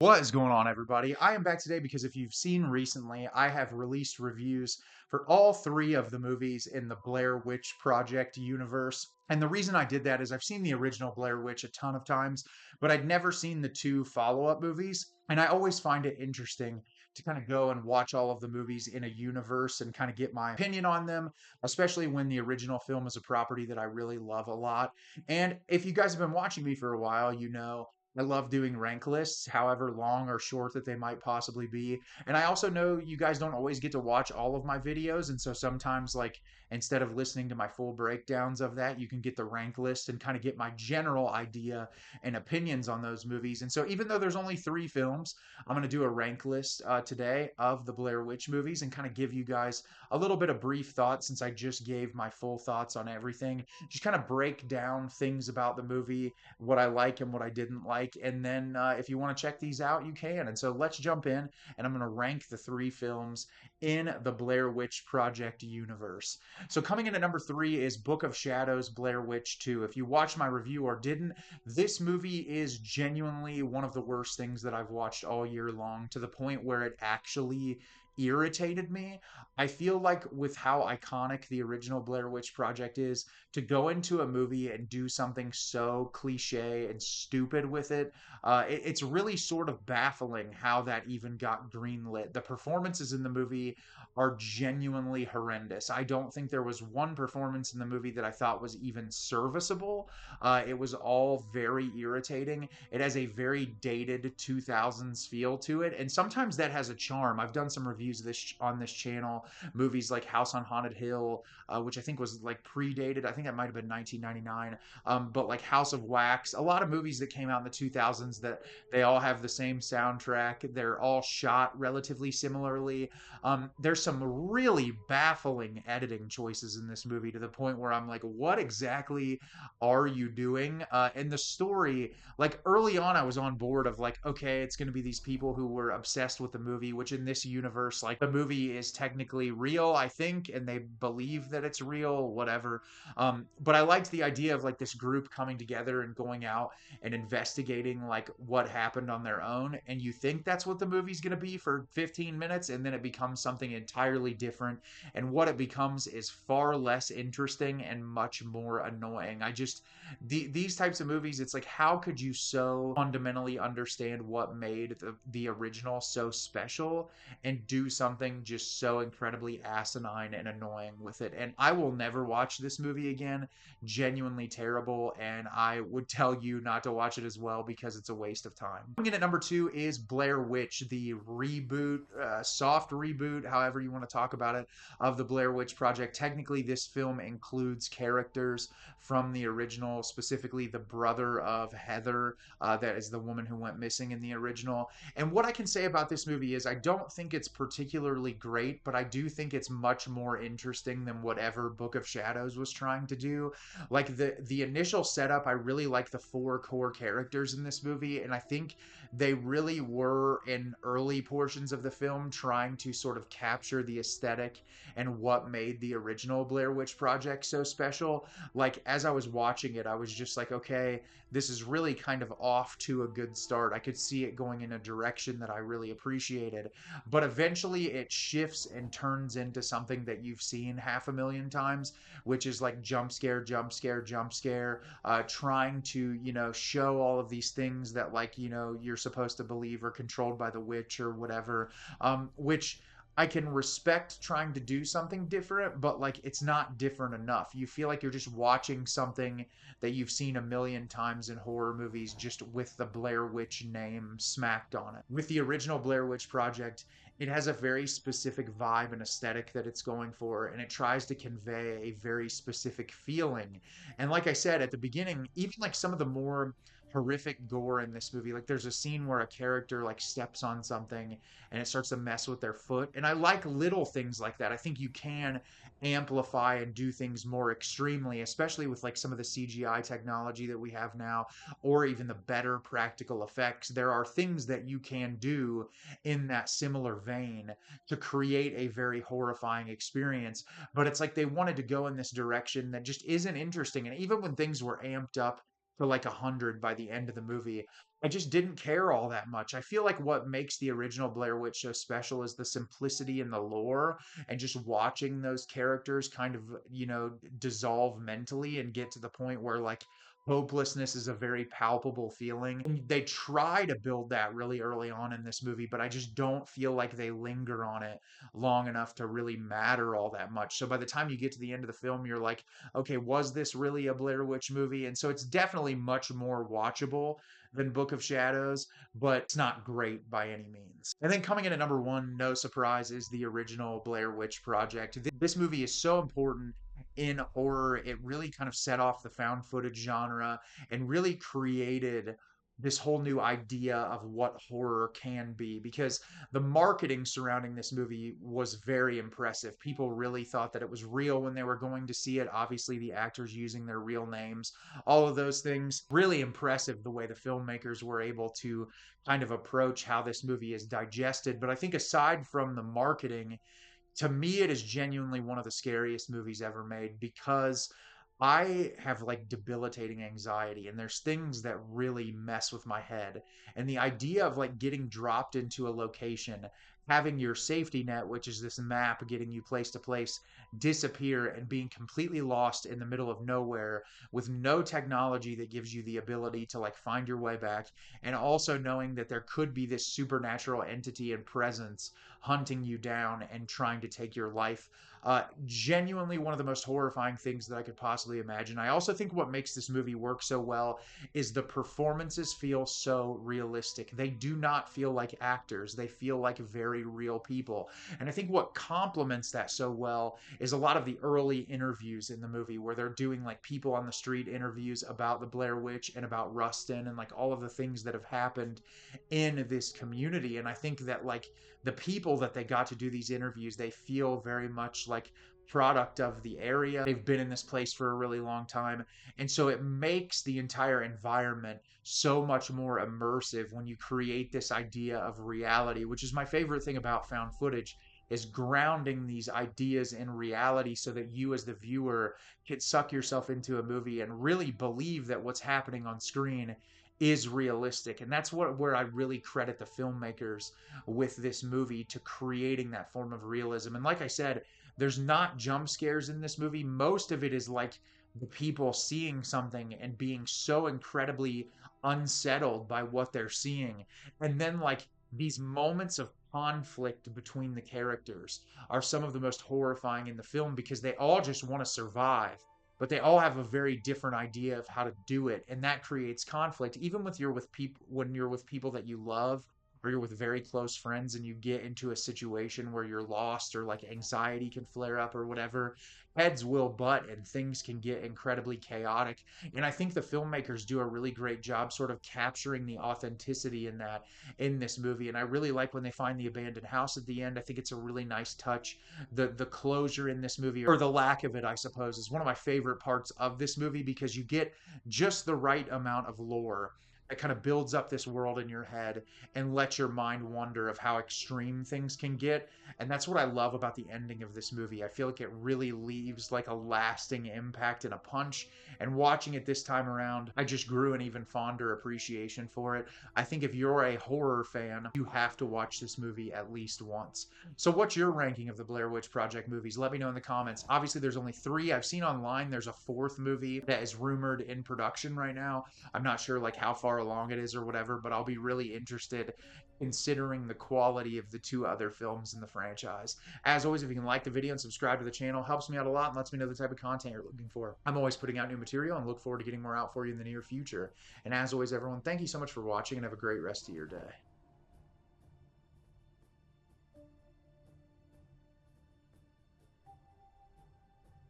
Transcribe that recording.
What is going on, everybody? I am back today because if you've seen recently, I have released reviews for all three of the movies in the Blair Witch Project universe. And the reason I did that is I've seen the original Blair Witch a ton of times, but I'd never seen the two follow-up movies. And I always find it interesting to kind of go and watch all of the movies in a universe and kind of get my opinion on them, especially when the original film is a property that I really love a lot. And if you guys have been watching me for a while, you know I love doing rank lists, however long or short that they might possibly be. And I also know you guys don't always get to watch all of my videos. And so sometimes, like, instead of listening to my full breakdowns of that, you can get the rank list and kind of get my general idea and opinions on those movies. And so, even though there's only three films, I'm going to do a rank list today of the Blair Witch movies and kind of give you guys a little bit of brief thoughts since I just gave my full thoughts on everything. Just kind of break down things about the movie, what I like and what I didn't like. And then if you want to check these out, you can. And so let's jump in and I'm going to rank the three films in the Blair Witch Project universe. So coming in at number three is Book of Shadows, Blair Witch 2. If you watched my review or didn't, this movie is genuinely one of the worst things that I've watched all year long, to the point where it actually irritated me. I feel like with how iconic the original Blair Witch Project is, to go into a movie and do something so cliche and stupid with it, it's really sort of baffling how that even got greenlit. The performances in the movie are genuinely horrendous. I don't think there was one performance in the movie that I thought was even serviceable. It was all very irritating. It has a very dated 2000s feel to it, and sometimes that has a charm. I've done some reviews of this on this channel, movies like House on Haunted Hill, which I think was like predated. I think that might have been 1999. But like House of Wax, a lot of movies that came out in the 2000s that they all have the same soundtrack. They're all shot relatively similarly. There's some really baffling editing choices in this movie, to the point where I'm like, what exactly are you doing? And the story, like early on, I was on board of like, okay, it's going to be these people who were obsessed with the movie, which in this universe, like the movie is technically real, I think, and they believe that it's real, whatever. But I liked the idea of like this group coming together and going out and investigating like what happened on their own. And you think that's what the movie's going to be for 15 minutes, and then it becomes something entirely different. And what it becomes is far less interesting and much more annoying. These types of movies, it's like, how could you so fundamentally understand what made the original so special and do something just so incredibly asinine and annoying with it? And I will never watch this movie again. Genuinely terrible, and I would tell you not to watch it as well because it's a waste of time. Coming in at number two is Blair Witch, the reboot, soft reboot, however you want to talk about it, of the Blair Witch Project. Technically, this film includes characters from the original, specifically the brother of Heather, that is the woman who went missing in the original. And what I can say about this movie is I don't think it's particularly great, but I do think it's much more interesting than whatever Book of Shadows was trying to do. Like the initial setup, I really like the four core characters in this movie, and I think they really were in early portions of the film trying to sort of capture the aesthetic and what made the original Blair Witch Project so special. Like as I was watching it, I was just like, okay, this is really kind of off to a good start. I could see it going in a direction that I really appreciated, but eventually it shifts and turns into something that you've seen half a million times, which is like jump scare, jump scare, jump scare, trying to, show all of these things that, like, you're supposed to believe are controlled by the witch or whatever, which I can respect trying to do something different, but like it's not different enough. You feel like you're just watching something that you've seen a million times in horror movies, just with the Blair Witch name smacked on it. With the original Blair Witch Project, it has a very specific vibe and aesthetic that it's going for, and it tries to convey a very specific feeling. And like I said at the beginning, even like some of the more horrific gore in this movie, like there's a scene where a character like steps on something and it starts to mess with their foot. And I like little things like that. I think you can amplify and do things more extremely, especially with like some of the CGI technology that we have now, or even the better practical effects. There are things that you can do in that similar vein to create a very horrifying experience. But it's like they wanted to go in this direction that just isn't interesting. And even when things were amped up to like 100 by the end of the movie, I just didn't care all that much. I feel like what makes the original Blair Witch so special is the simplicity and the lore, and just watching those characters kind of, dissolve mentally and get to the point where like hopelessness is a very palpable feeling. And they try to build that really early on in this movie, but I just don't feel like they linger on it long enough to really matter all that much. So by the time you get to the end of the film, you're like, okay, was this really a Blair Witch movie? And so it's definitely much more watchable than Book of Shadows, but it's not great by any means. And then coming in at number one, no surprise, is the original Blair Witch Project. This movie is so important in horror. It really kind of set off the found footage genre and really created this whole new idea of what horror can be, because the marketing surrounding this movie was very impressive. People really thought that it was real when they were going to see it. Obviously, the actors using their real names, all of those things. Really impressive the way the filmmakers were able to kind of approach how this movie is digested. But I think aside from the marketing, to me, it is genuinely one of the scariest movies ever made, because I have like debilitating anxiety, and there's things that really mess with my head. And the idea of like getting dropped into a location, having your safety net, which is this map getting you place to place, disappear, and being completely lost in the middle of nowhere with no technology that gives you the ability to like find your way back, and also knowing that there could be this supernatural entity and presence hunting you down and trying to take your life. Genuinely one of the most horrifying things that I could possibly imagine. I also think what makes this movie work so well is the performances feel so realistic. They do not feel like actors, they feel like very real people. And I think what complements that so well is a lot of the early interviews in the movie where they're doing like people on the street interviews about the Blair Witch and about Rustin and like all of the things that have happened in this community. And I think that like the people that they got to do these interviews, they feel very much like product of the area. They've been in this place for a really long time. And so it makes the entire environment so much more immersive when you create this idea of reality, which is my favorite thing about found footage, is grounding these ideas in reality so that you as the viewer can suck yourself into a movie and really believe that what's happening on screen is realistic. And that's what where I really credit the filmmakers with this movie, to creating that form of realism. And like I said, there's not jump scares in this movie. Most of it is like the people seeing something and being so incredibly unsettled by what they're seeing. And then like these moments of conflict between the characters are some of the most horrifying in the film, because they all just want to survive, but they all have a very different idea of how to do it, and that creates conflict even with you're with people when you're with people that you love, or you're with very close friends and you get into a situation where you're lost, or like anxiety can flare up or whatever. Heads will butt and things can get incredibly chaotic. And I think the filmmakers do a really great job sort of capturing the authenticity in that in this movie. And I really like when they find the abandoned house at the end. I think it's a really nice touch. The closure in this movie, or the lack of it, I suppose, is one of my favorite parts of this movie, because you get just the right amount of lore that kind of builds up this world in your head and lets your mind wonder of how extreme things can get. And that's what I love about the ending of this movie. I feel like it really leaves like a lasting impact and a punch. And watching it this time around, I just grew an even fonder appreciation for it. I think if you're a horror fan, you have to watch this movie at least once. So what's your ranking of the Blair Witch Project movies? Let me know in the comments. Obviously, there's only three. I've seen online there's a fourth movie that is rumored in production right now. I'm not sure like how far along it is or whatever, but I'll be really interested considering the quality of the two other films in the franchise. As always, if you can like the video and subscribe to the channel, helps me out a lot and lets me know the type of content you're looking for. I'm always putting out new material and look forward to getting more out for you in the near future. And as always, everyone, thank you so much for watching and have a great rest of your day.